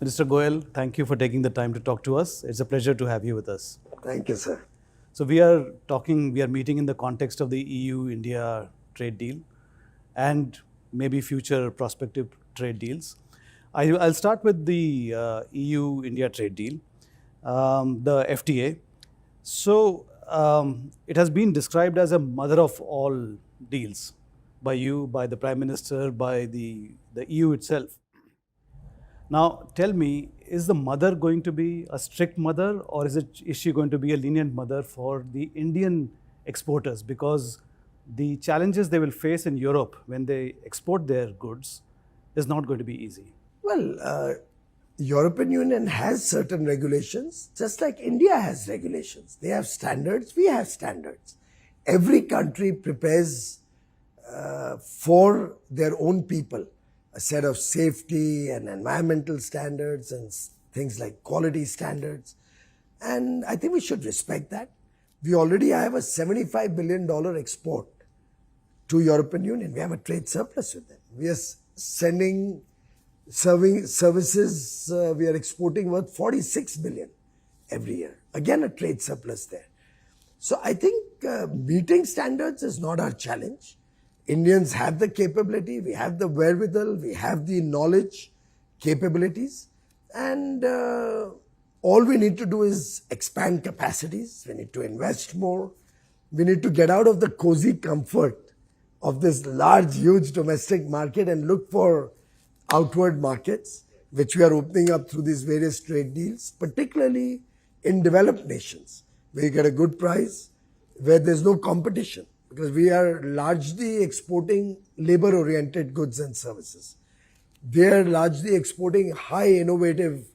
Minister Goyal, thank you for taking the time to talk to us. It's a pleasure to have you with us. Thank you, sir. So we are meeting in the context of the EU-India trade deal and maybe future prospective trade deals. I'll start with the EU-India trade deal, the FTA. So it has been described as a mother of all deals by you, by the Prime Minister, by the EU itself. Now, tell me, is the mother going to be a strict mother, or is she going to be a lenient mother for the Indian exporters? Because the challenges they will face in Europe when they export their goods is not going to be easy. Well, European Union has certain regulations, just like India has regulations. They have standards, we have standards. Every country prepares for their own people a set of safety and environmental standards and things like quality standards. And I think we should respect that. We already have a $75 billion export to European Union. We have a trade surplus with them. We are sending services, we are exporting worth 46 billion every year. Again, a trade surplus there. So I think meeting standards is not our challenge. Indians have the capability, we have the wherewithal, we have the knowledge, capabilities, and all we need to do is expand capacities. We need to invest more. We need to get out of the cozy comfort of this large, huge domestic market and look for outward markets, which we are opening up through these various trade deals, particularly in developed nations, where you get a good price, where there's no competition, because we are largely exporting labor-oriented goods and services. They are largely exporting high innovative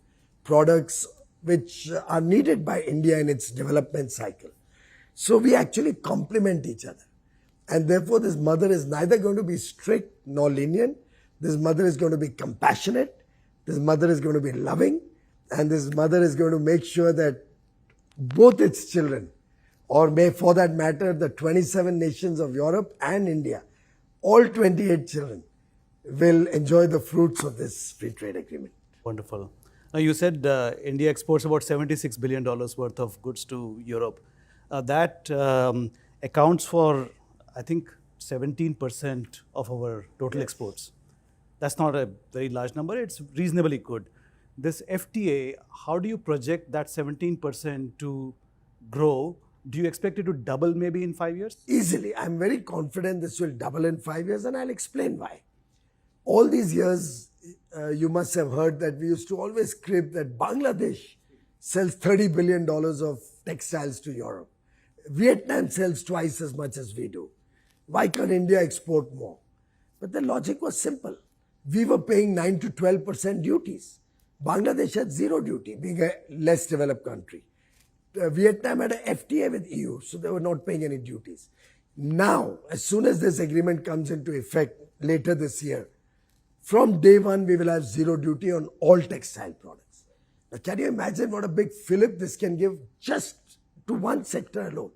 products which are needed by India in its development cycle. So we actually complement each other. And therefore, this mother is neither going to be strict nor lenient. This mother is going to be compassionate. This mother is going to be loving. And this mother is going to make sure that both its children, or may for that matter, the 27 nations of Europe and India, all 28 children will enjoy the fruits of this free trade agreement. Wonderful. Now, you said India exports about $76 billion worth of goods to Europe. That accounts for, I think, 17% of our total exports. That's not a very large number. It's reasonably good. This FTA, how do you project that 17% to grow? Do you expect it to double maybe in 5 years? Easily. I'm very confident this will double in 5 years, and I'll explain why. All these years, you must have heard that we used to always crib that Bangladesh sells $30 billion of textiles to Europe. Vietnam sells twice as much as we do. Why can't India export more? But the logic was simple. We were paying 9 to 12% duties. Bangladesh had zero duty, being a less developed country. Vietnam had an FTA with EU, so they were not paying any duties. Now, as soon as this agreement comes into effect later this year, from day one, we will have zero duty on all textile products. Now, can you imagine what a big fillip this can give just to one sector alone?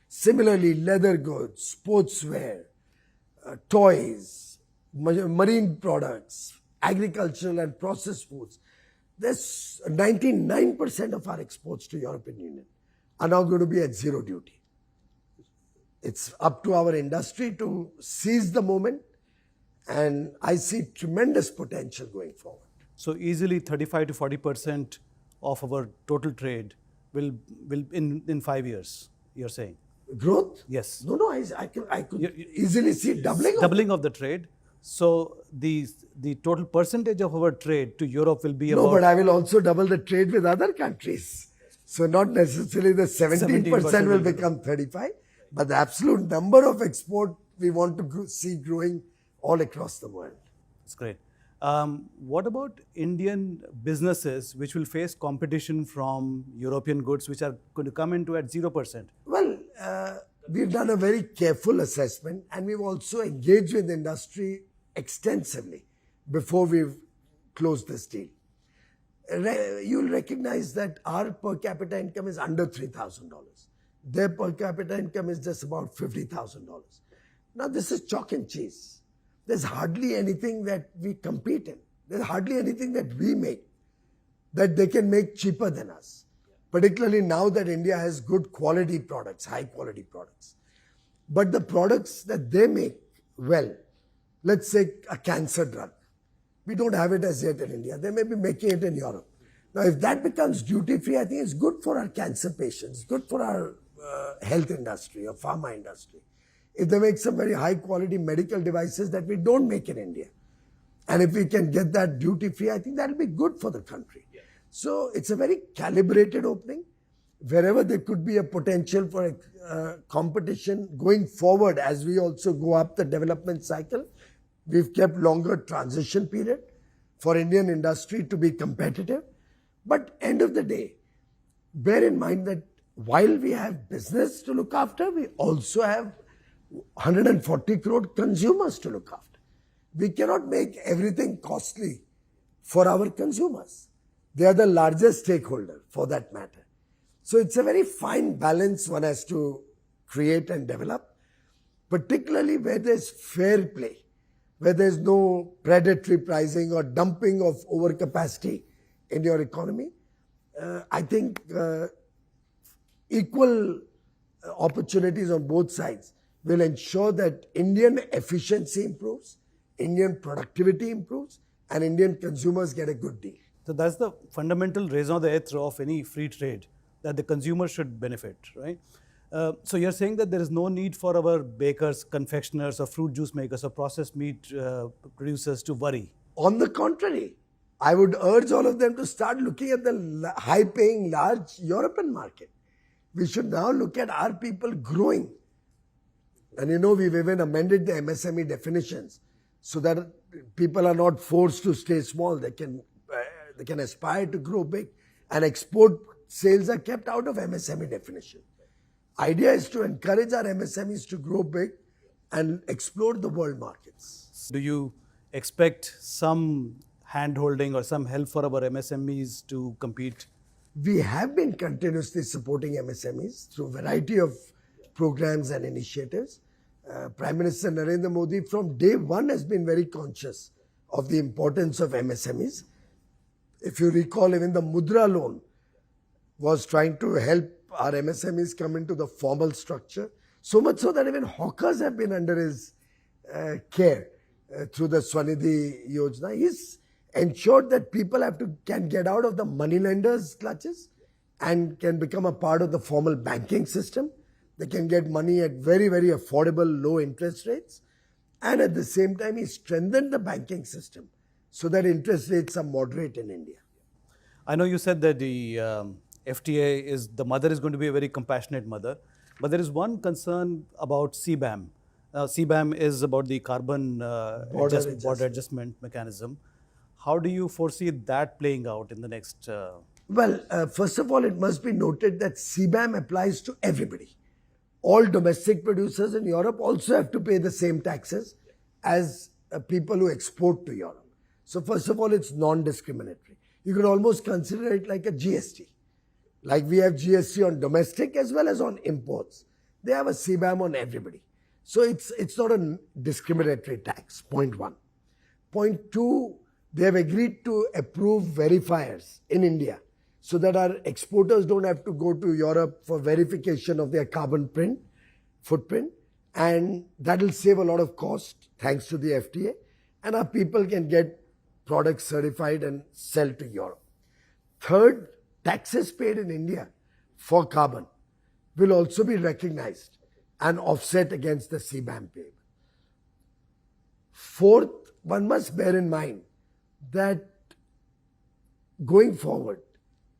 Similarly, leather goods, sportswear, toys, marine products, agricultural and processed foods. There's 99% of our exports to European Union are now going to be at zero duty. It's up to our industry to seize the moment, and I see tremendous potential going forward. So easily 35 to 40% of our total trade will in 5 years, you're saying? Growth? Yes. No, I could easily see doubling of the trade. So the total percentage of our trade to Europe will be No, about... but I will also double the trade with other countries. So not necessarily the 17% will become 35, but the absolute number of export we want to see growing all across the world. That's great. What about Indian businesses which will face competition from European goods which are going to come into at 0%? Well, we've done a very careful assessment, and we've also engaged with industry extensively before we've closed this deal. You'll recognize that our per capita income is under $3,000. Their per capita income is just about $50,000. Now, this is chalk and cheese. There's hardly anything that we compete in. There's hardly anything that we make that they can make cheaper than us. Particularly now that India has good quality products, high quality products. But the products that they make well, let's say a cancer drug, we don't have it as yet in India. They may be making it in Europe. Now, if that becomes duty free, I think it's good for our cancer patients, good for our health industry or pharma industry. If they make some very high quality medical devices that we don't make in India, and if we can get that duty free, I think that'll be good for the country. Yeah. So it's a very calibrated opening. Wherever there could be a potential for competition going forward as we also go up the development cycle, we've kept longer transition period for Indian industry to be competitive. But end of the day, bear in mind that while we have business to look after, we also have 140 crore consumers to look after. We cannot make everything costly for our consumers. They are the largest stakeholder for that matter. So it's a very fine balance one has to create and develop, particularly where there's fair play, where there's no predatory pricing or dumping of overcapacity in your economy. I think equal opportunities on both sides will ensure that Indian efficiency improves, Indian productivity improves, and Indian consumers get a good deal. So that's the fundamental raison d'etre of any free trade, that the consumer should benefit, right? So you're saying that there is no need for our bakers, confectioners, or fruit juice makers, or processed meat producers to worry? On the contrary, I would urge all of them to start looking at the high-paying, large European market. We should now look at our people growing. And you know, we've even amended the MSME definitions so that people are not forced to stay small. They can aspire to grow big. And export sales are kept out of MSME definition. Idea is to encourage our MSMEs to grow big and explore the world markets. Do you expect some hand-holding or some help for our MSMEs to compete? We have been continuously supporting MSMEs through a variety of programs and initiatives. Prime Minister Narendra Modi from day one has been very conscious of the importance of MSMEs. If you recall, even the Mudra loan was trying to help our MSMEs come into the formal structure. So much so that even hawkers have been under his care through the Swanidhi Yojana. He's ensured that people can get out of the moneylenders' clutches and can become a part of the formal banking system. They can get money at very, very affordable, low interest rates. And at the same time, he strengthened the banking system so that interest rates are moderate in India. I know you said that the FTA the mother is going to be a very compassionate mother, but there is one concern about CBAM. CBAM is about the carbon border adjustment mechanism. How do you foresee that playing out in the next? Well, first of all, it must be noted that CBAM applies to everybody. All domestic producers in Europe also have to pay the same taxes as people who export to Europe. So first of all, it's non-discriminatory. You could almost consider it like a GST. Like we have GST on domestic as well as on imports. They have a CBAM on everybody. So it's not a discriminatory tax, point one. Point two, they have agreed to approve verifiers in India so that our exporters don't have to go to Europe for verification of their carbon footprint. And that will save a lot of cost thanks to the FTA. And our people can get products certified and sell to Europe. Third, taxes paid in India for carbon will also be recognized and offset against the CBAM payable. Fourth, one must bear in mind that going forward,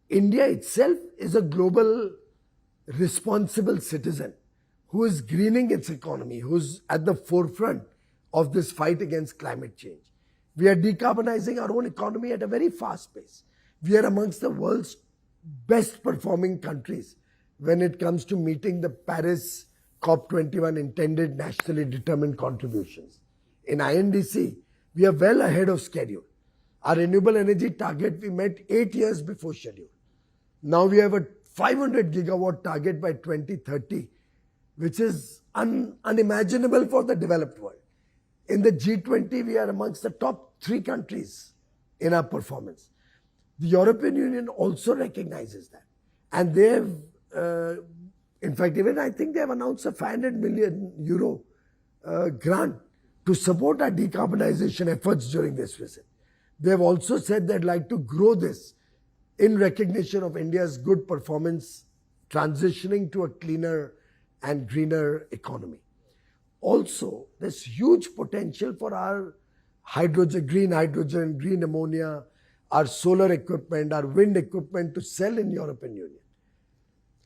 India itself is a global responsible citizen who is greening its economy, who's at the forefront of this fight against climate change. We are decarbonizing our own economy at a very fast pace. We are amongst the world's best performing countries when it comes to meeting the Paris COP21 intended nationally determined contributions. In INDC, we are well ahead of schedule. Our renewable energy target we met 8 years before schedule. Now we have a 500 gigawatt target by 2030, which is unimaginable for the developed world. In the G20, we are amongst the top 3 countries in our performance. The European Union also recognizes that. And they have, in fact, even I think they have announced a 500 million euro grant to support our decarbonization efforts during this visit. They have also said they'd like to grow this in recognition of India's good performance transitioning to a cleaner and greener economy. Also, there's huge potential for our hydrogen, green ammonia, our solar equipment, our wind equipment to sell in European Union.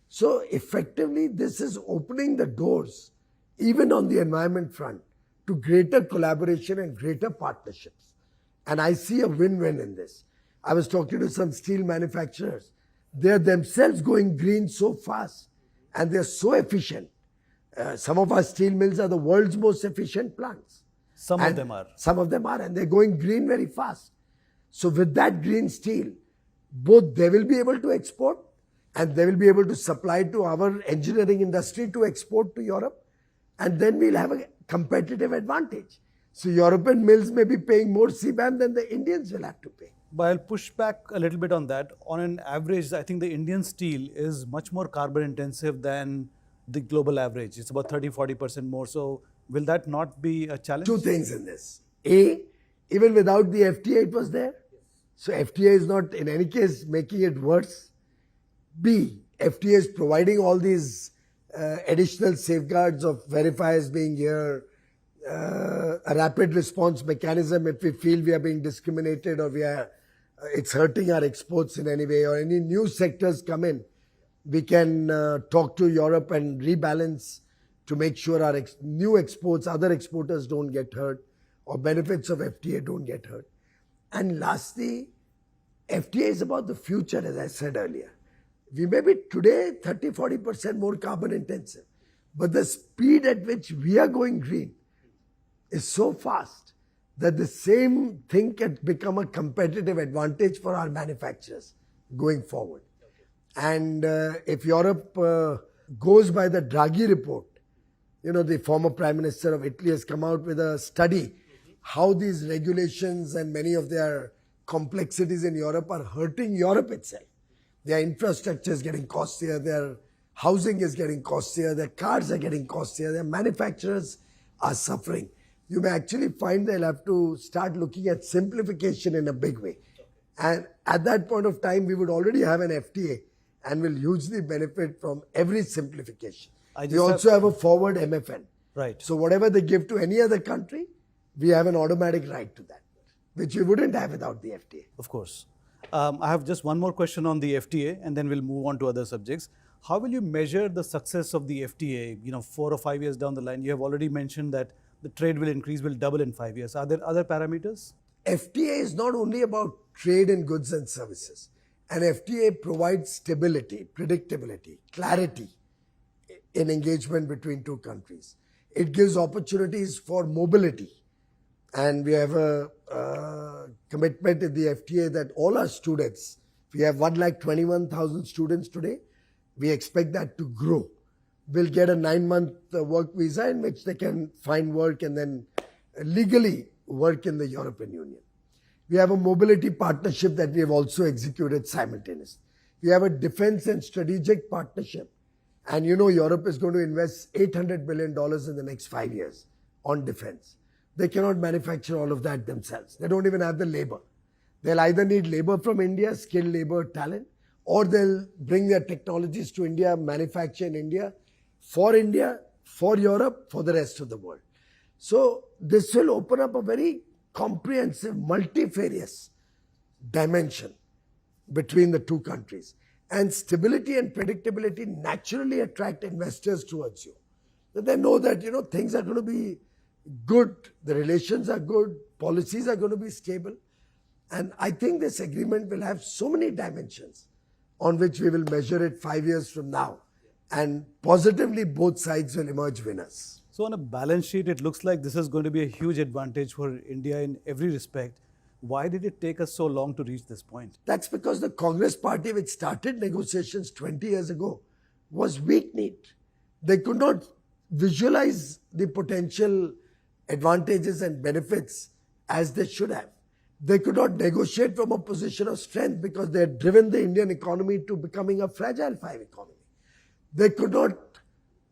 So effectively, this is opening the doors, even on the environment front, to greater collaboration and greater partnerships. And I see a win-win in this. I was talking to some steel manufacturers. They're themselves going green so fast and they're so efficient. Some of our steel mills are the world's most efficient plants. Some of them are. Some of them are, and they're going green very fast. So with that green steel, both they will be able to export and they will be able to supply to our engineering industry to export to Europe, and then we'll have a competitive advantage. So European mills may be paying more CBAM than the Indians will have to pay. But I'll push back a little bit on that. On an average, I think the Indian steel is much more carbon intensive than the global average. It's about 30-40% more. So will that not be a challenge? Two things in this. A, even without the FTA, it was there. So FTA is not in any case making it worse. B, FTA is providing all these additional safeguards of verifiers being here, a rapid response mechanism if we feel we are being discriminated or it's hurting our exports in any way, or any new sectors come in, we can talk to Europe and rebalance to make sure our new exports, other exporters don't get hurt, or benefits of FTA don't get hurt. And lastly, FTA is about the future, as I said earlier. We may be today 30-40% more carbon intensive, but the speed at which we are going green is so fast that the same thing can become a competitive advantage for our manufacturers going forward. And if Europe goes by the Draghi report, you know, the former Prime Minister of Italy has come out with a study how these regulations and many of their complexities in Europe are hurting Europe itself. Their infrastructure is getting costlier, their housing is getting costlier, their cars are getting costlier, their manufacturers are suffering. You may actually find they'll have to start looking at simplification in a big way. And at that point of time, we would already have an FTA and will hugely benefit from every simplification. We also have a forward MFN. Right. So whatever they give to any other country, we have an automatic right to that, which we wouldn't have without the FTA. Of course. I have just one more question on the FTA, and then we'll move on to other subjects. How will you measure the success of the FTA, 4 or 5 years down the line? You have already mentioned that the trade will increase, will double in 5 years. Are there other parameters? FTA is not only about trade in goods and services. An FTA provides stability, predictability, clarity in engagement between two countries. It gives opportunities for mobility. And we have a commitment in the FTA that all our students, we have 121,000 students today, we expect that to grow. Will get a 9-month work visa in which they can find work and then legally work in the European Union. We have a mobility partnership that we have also executed simultaneously. We have a defense and strategic partnership. And Europe is going to invest $800 billion in the next 5 years on defense. They cannot manufacture all of that themselves. They don't even have the labor. They'll either need labor from India, skilled labor, talent, or they'll bring their technologies to India, manufacture in India, for Europe, for the rest of the world. So this will open up a very comprehensive, multifarious dimension between the two countries. And stability and predictability naturally attract investors towards you. So they know that, things are going to be good, the relations are good, policies are going to be stable. And I think this agreement will have so many dimensions on which we will measure it 5 years from now. And positively, both sides will emerge winners. So on a balance sheet, it looks like this is going to be a huge advantage for India in every respect. Why did it take us so long to reach this point? That's because the Congress party, which started negotiations 20 years ago, was weak-kneed. They could not visualize the potential advantages and benefits as they should have. They could not negotiate from a position of strength because they had driven the Indian economy to becoming a fragile five economy. They could not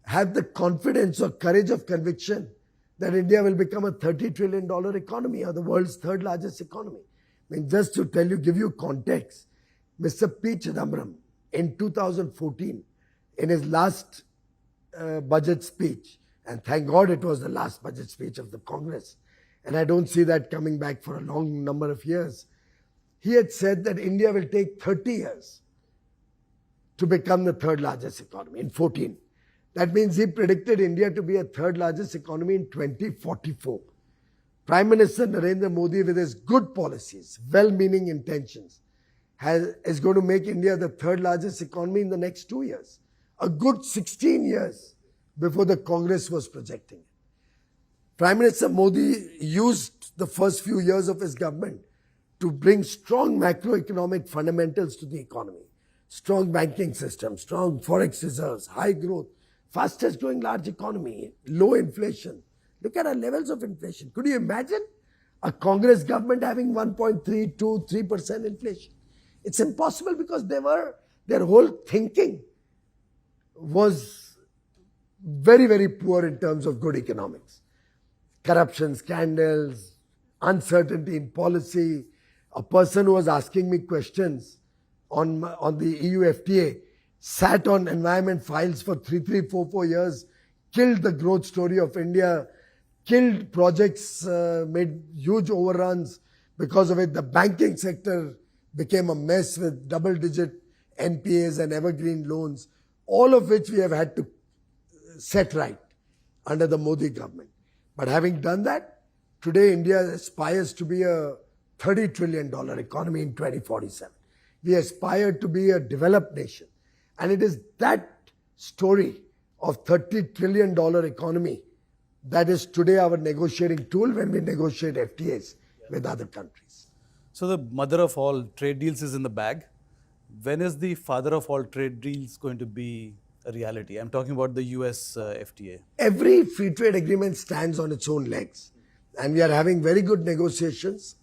have the confidence or courage of conviction that India will become a $30 trillion economy or the world's third largest economy. I mean, just to tell you, give you context, Mr. P. Chidambaram in 2014, in his last budget speech, and thank God it was the last budget speech of the Congress, and I don't see that coming back for a long number of years, he had said that India will take 30 years to become the third largest economy in 14. That means he predicted India to be a third largest economy in 2044. Prime Minister Narendra Modi, with his good policies, well-meaning intentions, is going to make India the third largest economy in the next 2 years. A good 16 years before the Congress was projecting it. Prime Minister Modi used the first few years of his government to bring strong macroeconomic fundamentals to the economy. Strong banking system, strong forex reserves, high growth, fastest growing large economy, low inflation. Look at our levels of inflation. Could you imagine a Congress government having 1.32, 3% inflation? It's impossible because their whole thinking was very, very poor in terms of good economics. Corruption scandals, uncertainty in policy. A person who was asking me questions on the EU FTA sat on environment files for 3, 4 years, killed the growth story of India, killed projects, made huge overruns. Because of it, the banking sector became a mess with double-digit NPAs and evergreen loans, all of which we have had to set right under the Modi government. But having done that, today India aspires to be a $30 trillion economy in 2047. We aspire to be a developed nation. And it is that story of $30 trillion economy that is today our negotiating tool when we negotiate FTAs with other countries. So the mother of all trade deals is in the bag. When is the father of all trade deals going to be a reality? I'm talking about the US FTA. Every free trade agreement stands on its own legs. And we are having very good negotiations.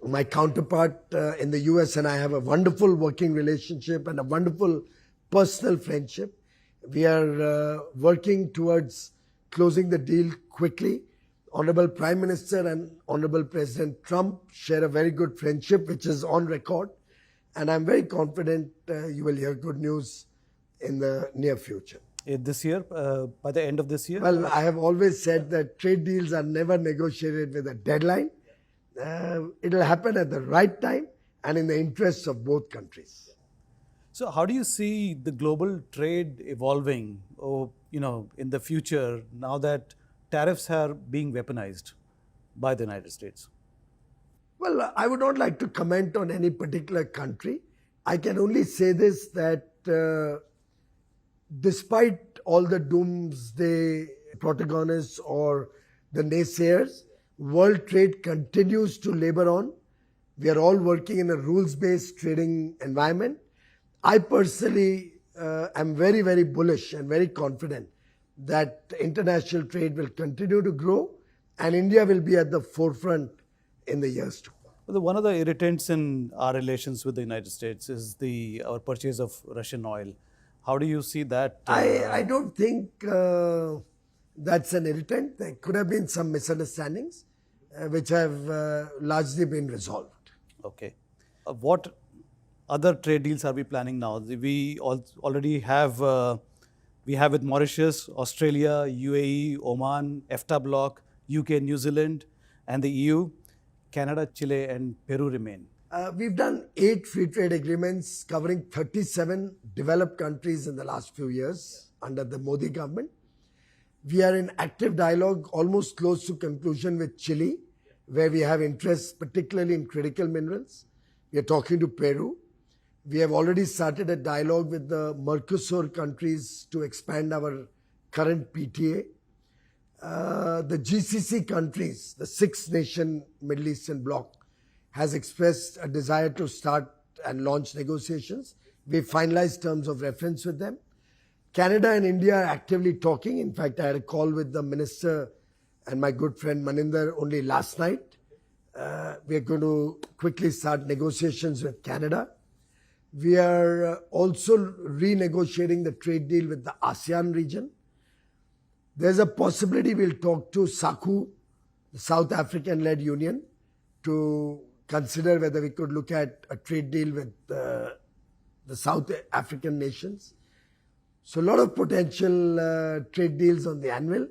My counterpart in the US and I have a wonderful working relationship and a wonderful personal friendship. We are working towards closing the deal quickly. Honorable Prime Minister and Honorable President Trump share a very good friendship, which is on record. And I'm very confident you will hear good news in the near future. This year, by the end of this year? Well, I have always said that trade deals are never negotiated with a deadline. It will happen at the right time and in the interests of both countries. So how do you see the global trade evolving in the future now that tariffs are being weaponized by the United States? Well, I would not like to comment on any particular country. I can only say this, that despite all the doomsday protagonists or the naysayers, world trade continues to labor on. We are all working in a rules-based trading environment. I personally am very, very bullish and very confident that international trade will continue to grow and India will be at the forefront in the years to come. One of the irritants in our relations with the United States is our purchase of Russian oil. How do you see that? I don't think that's an irritant. There could have been some misunderstandings which have largely been resolved. Okay. What other trade deals are we planning now? We already have with Mauritius, Australia, UAE, Oman, EFTA bloc, UK, New Zealand, and the EU. Canada, Chile, and Peru remain. We've done 8 free trade agreements covering 37 developed countries in the last few years under the Modi government. We are in active dialogue, almost close to conclusion, with Chile, where we have interests particularly in critical minerals. We are talking to Peru. We have already started a dialogue with the Mercosur countries to expand our current PTA. The GCC countries, the 6-nation Middle Eastern bloc, has expressed a desire to start and launch negotiations. We finalized terms of reference with them. Canada and India are actively talking. In fact, I had a call with the minister and my good friend Maninder only last night. We are going to quickly start negotiations with Canada. We are also renegotiating the trade deal with the ASEAN region. There's a possibility we'll talk to SACU, the South African-led union, to consider whether we could look at a trade deal with the South African nations. So a lot of potential trade deals on the anvil.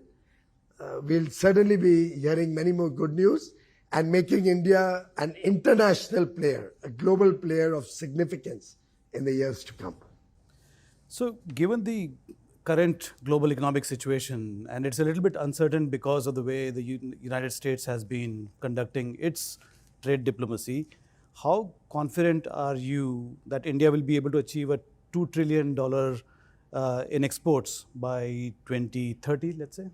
We'll certainly be hearing many more good news and making India an international player, a global player of significance in the years to come. So, given the current global economic situation, and it's a little bit uncertain because of the way the United States has been conducting its trade diplomacy, how confident are you that India will be able to achieve a $2 trillion in exports by 2030, let's say?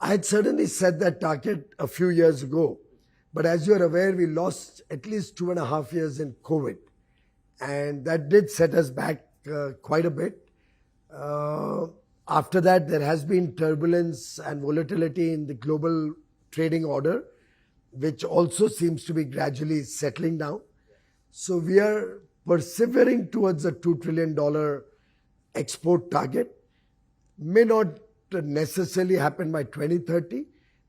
I had certainly set that target a few years ago. But as you are aware, we lost at least 2.5 years in COVID. And that did set us back quite a bit. After that, there has been turbulence and volatility in the global trading order, which also seems to be gradually settling down. So we are persevering towards a $2 trillion export target. May not necessarily happen by 2030,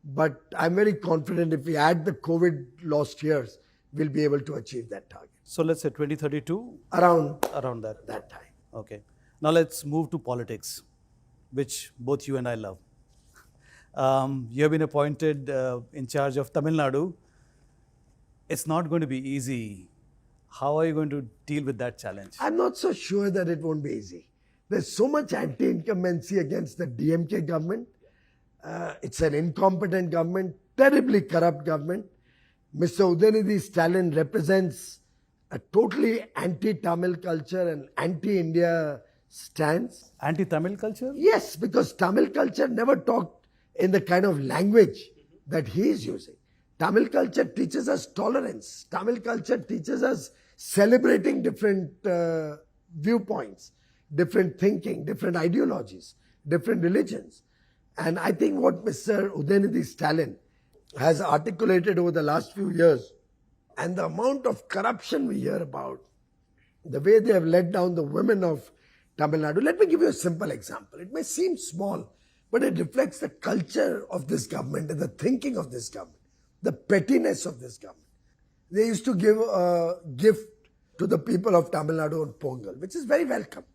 but I'm very confident if we add the COVID lost years, we'll be able to achieve that target. So let's say 2032? Around that time. Okay. Now let's move to politics, which both you and I love. You have been appointed in charge of Tamil Nadu. It's not going to be easy. How are you going to deal with that challenge? I'm not so sure that it won't be easy. There's so much anti-incumbency against the DMK government. It's an incompetent government, terribly corrupt government. Mr. Udayanidhi Stalin represents a totally anti-Tamil culture and anti-India stance. Anti-Tamil culture? Yes, because Tamil culture never talked in the kind of language that he is using. Tamil culture teaches us tolerance. Tamil culture teaches us celebrating different viewpoints, different thinking, different ideologies, different religions. And I think what Mr. Udayanidhi Stalin has articulated over the last few years, and the amount of corruption we hear about, the way they have let down the women of Tamil Nadu. Let me give you a simple example. It may seem small, but it reflects the culture of this government and the thinking of this government, the pettiness of this government. They used to give a gift to the people of Tamil Nadu on Pongal, which is very welcome.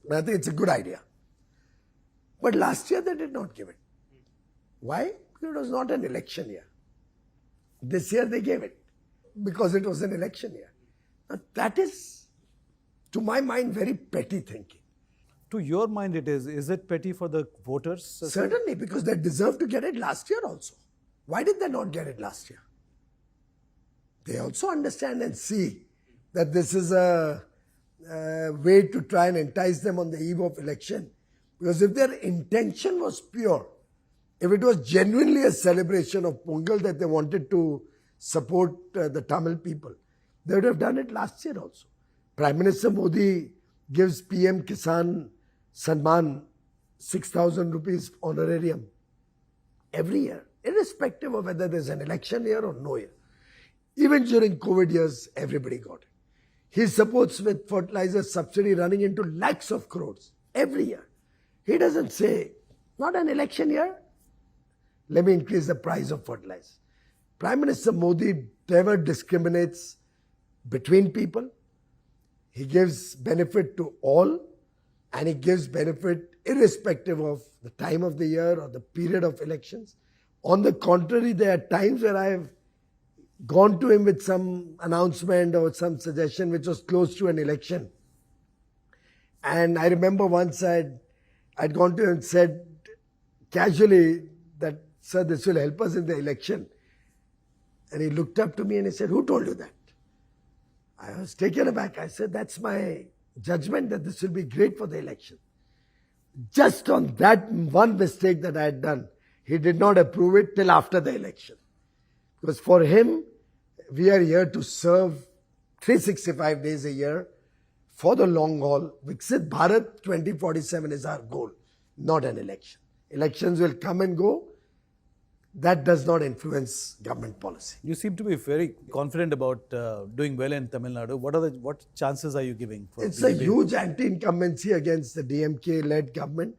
And I think it's a good idea. But last year they did not give it. Why? Because it was not an election year. This year they gave it because it was an election year. Now that is, to my mind, very petty thinking. To your mind it is. Is it petty for the voters? Certainly, because they deserved to get it last year also. Why did they not get it last year? They also understand and see that this is a way to try and entice them on the eve of election. Because if their intention was pure, if it was genuinely a celebration of Pongal that they wanted to support the Tamil people, they would have done it last year also. Prime Minister Modi gives PM Kisan Samman 6,000 rupees honorarium every year, irrespective of whether there's an election year or no year. Even during COVID years, everybody got it. He supports with fertilizer subsidy running into lakhs of crores every year. He doesn't say, not an election year, let me increase the price of fertilizer. Prime Minister Modi never discriminates between people. He gives benefit to all, and he gives benefit irrespective of the time of the year or the period of elections. On the contrary, there are times where I have gone to him with some announcement or some suggestion which was close to an election. And I remember once I'd gone to him and said casually that, sir, this will help us in the election. And he looked up to me and he said, who told you that? I was taken aback. I said, that's my judgment that this will be great for the election. Just on that one mistake that I had done, he did not approve it till after the election. Because for him, we are here to serve 365 days a year for the long haul. Viksit Bharat 2047 is our goal, not an election. Elections will come and go. that does not influence government policy. You seem to be very confident about doing well in Tamil Nadu. What chances are you giving for It's a BJP? huge anti-incumbency against the DMK-led government.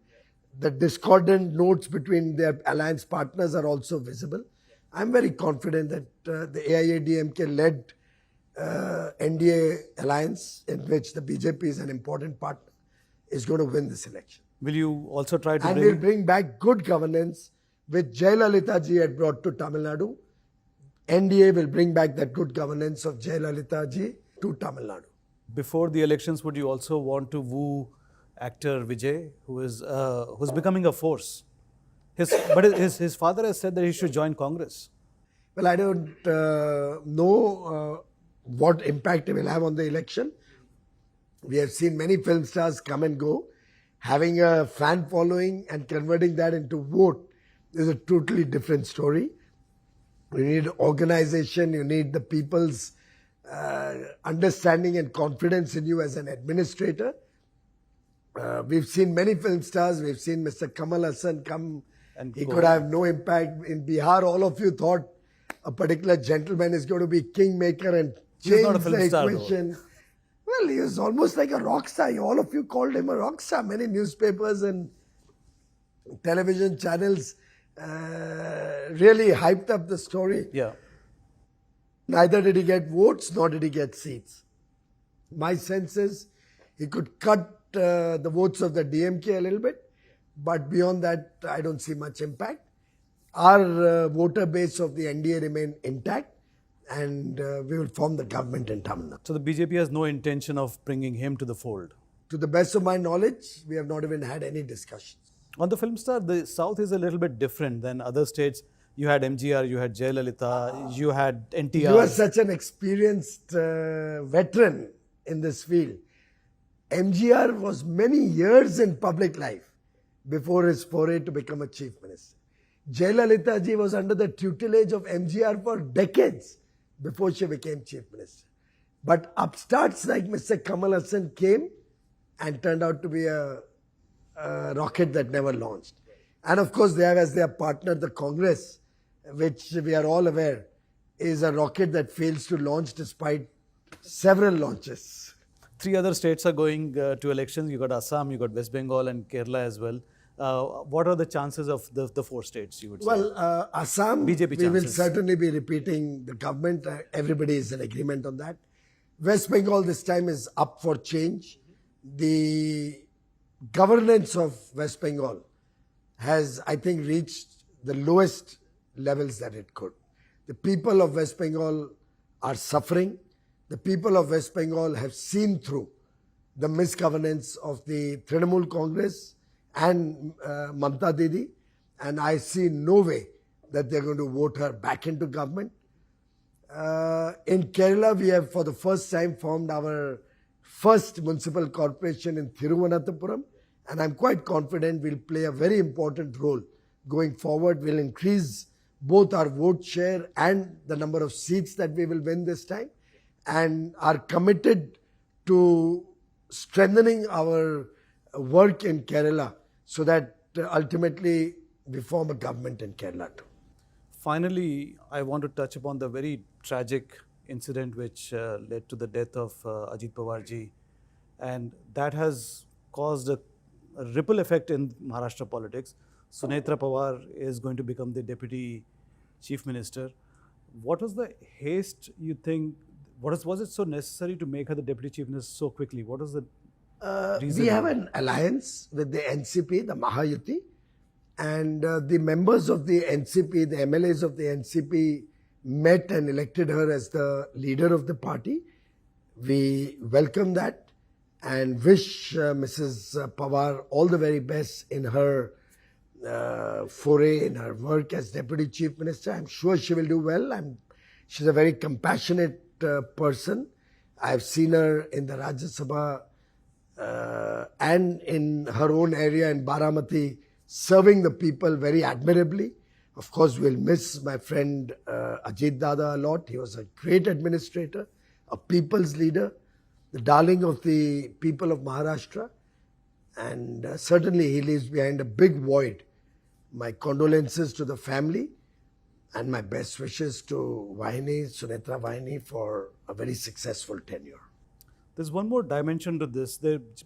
The discordant notes between their alliance partners are also visible. I'm very confident that the AIADMK-led NDA alliance, in which the BJP is an important partner, is going to win this election. Will you also try to And bring we'll bring back good governance which Jayalalitha ji had brought to Tamil Nadu. NDA will bring back that good governance of Jayalalitha ji to Tamil Nadu. before the elections? Would you also want to woo actor Vijay, who's becoming a force? His father has said that he should join Congress. Well, I don't know what impact it will have on the election. We have seen many film stars come and go. Having a fan following and converting that into vote is a totally different story. You need organization, you need the people's understanding and confidence in you as an administrator. We've seen many film stars. We've seen Mr. Kamal Hassan come. And He go. could have no impact. In Bihar, all of you thought a particular gentleman is going to be kingmaker and He's change not a film the star, though. equation. Well, he was almost like a rock star. All of you called him a rock star. Many newspapers and television channels really hyped up the story. Yeah. Neither did he get votes, nor did he get seats. My sense is he could cut the votes of the DMK a little bit, but beyond that, I don't see much impact. Our voter base of the NDA remain intact, and we will form the government in Tamil Nadu. So the BJP has no intention of bringing him to the fold. To the best of my knowledge, we have not even had any discussions. On the film star, the South is a little bit different than other states. You had MGR, you had Jayalalitha, you had NTR. You are such an experienced veteran in this field. MGR was many years in public life before his foray to become a chief minister. Jayalalitha ji was under the tutelage of MGR for decades before she became chief minister. But upstarts like Mr. Kamal Hassan came and turned out to be a rocket that never launched. And of course, they have as their partner the Congress, which we are all aware is a rocket that fails to launch despite several launches. 3 other states are going to elections. You got Assam, you got West Bengal and Kerala as well. What are the chances of the 4 states, you would say? Well, Assam, BJP we will chances. certainly be repeating the government. Everybody is in agreement on that. West Bengal this time is up for change. The governance of West Bengal has, I think, reached the lowest levels that it could. The people of West Bengal are suffering. The people of West Bengal have seen through the misgovernance of the Trinamool Congress and Mamta Didi, and I see no way that they're going to vote her back into government. In Kerala, we have for the first time formed our first municipal corporation in Thiruvananthapuram, and I'm quite confident we'll play a very important role going forward. We'll increase both our vote share and the number of seats that we will win this time, and are committed to strengthening our work in Kerala so that ultimately we form a government in Kerala too. Finally, I want to touch upon the very tragic incident which led to the death of Ajit Pawar ji, and that has caused a ripple effect in Maharashtra politics. Sunetra Pawar is going to become the deputy chief minister. What was the haste, you think? Was it so necessary to make her the deputy chief minister so quickly? What was the reason? We have an alliance with the NCP, the Mahayuti, and the members of the NCP, the MLAs of the NCP met and elected her as the leader of the party. We welcome that and wish Mrs. Pawar all the very best in her foray, in her work as deputy chief minister. I'm sure she will do well. She's a very compassionate person. I've seen her in the Rajya Sabha and in her own area in Baramati serving the people very admirably. Of course, we'll miss my friend Ajit Dada a lot. He was a great administrator, a people's leader, the darling of the people of Maharashtra, and certainly he leaves behind a big void. My condolences to the family. And my best wishes to Sunetra Vahini, for a very successful tenure. There's one more dimension to this.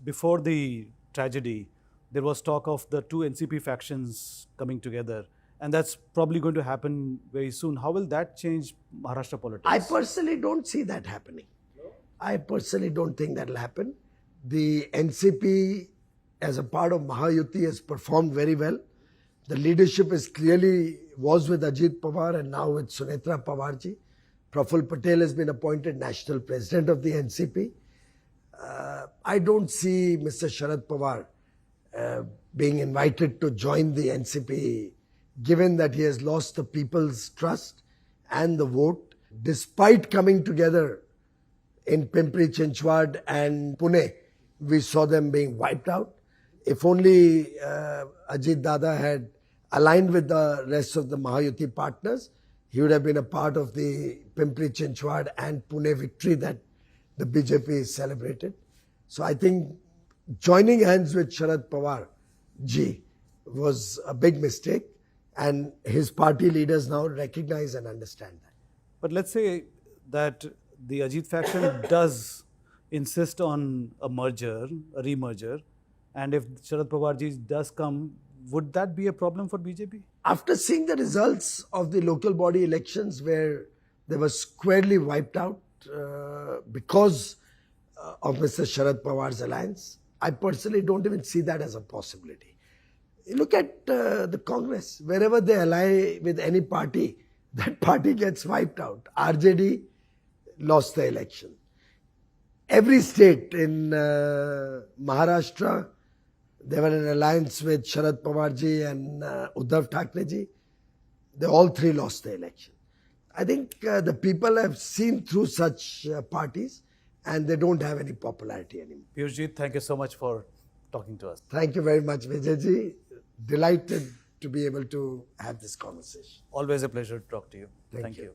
Before the tragedy, there was talk of the two NCP factions coming together, and that's probably going to happen very soon. How will that change Maharashtra politics? I personally don't see that happening. I personally don't think that will happen. The NCP, as a part of Mahayuti, has performed very well. The leadership was with Ajit Pawar and now with Sunetra Pawarji. Praful Patel has been appointed national president of the NCP. I don't see Mr. Sharad Pawar being invited to join the NCP, given that he has lost the people's trust and the vote, despite coming together in Pimpri Chinchwad and Pune. We saw them being wiped out. If only Ajit Dada had aligned with the rest of the Mahayuti partners, he would have been a part of the Pimpri Chinchwad and Pune victory that the BJP celebrated. So I think joining hands with Sharad Pawar ji was a big mistake, and his party leaders now recognize and understand that. But let's say that the Ajit faction does insist on a remerger, and if Sharad Pawarji does come, would that be a problem for BJP? After seeing the results of the local body elections, where they were squarely wiped out because of Mr. Sharad Pawar's alliance, I personally don't even see that as a possibility. You look at the Congress, wherever they ally with any party, that party gets wiped out. RJD lost the election. Every state in Maharashtra, they were in alliance with Sharad Pawarji and Uddhav Thackerji. They all three lost the election. I think the people have seen through such parties, and they don't have any popularity anymore. Piyushji, thank you so much for talking to us. Thank you very much, Vijayji. Delighted to be able to have this conversation. Always a pleasure to talk to you. Thank you.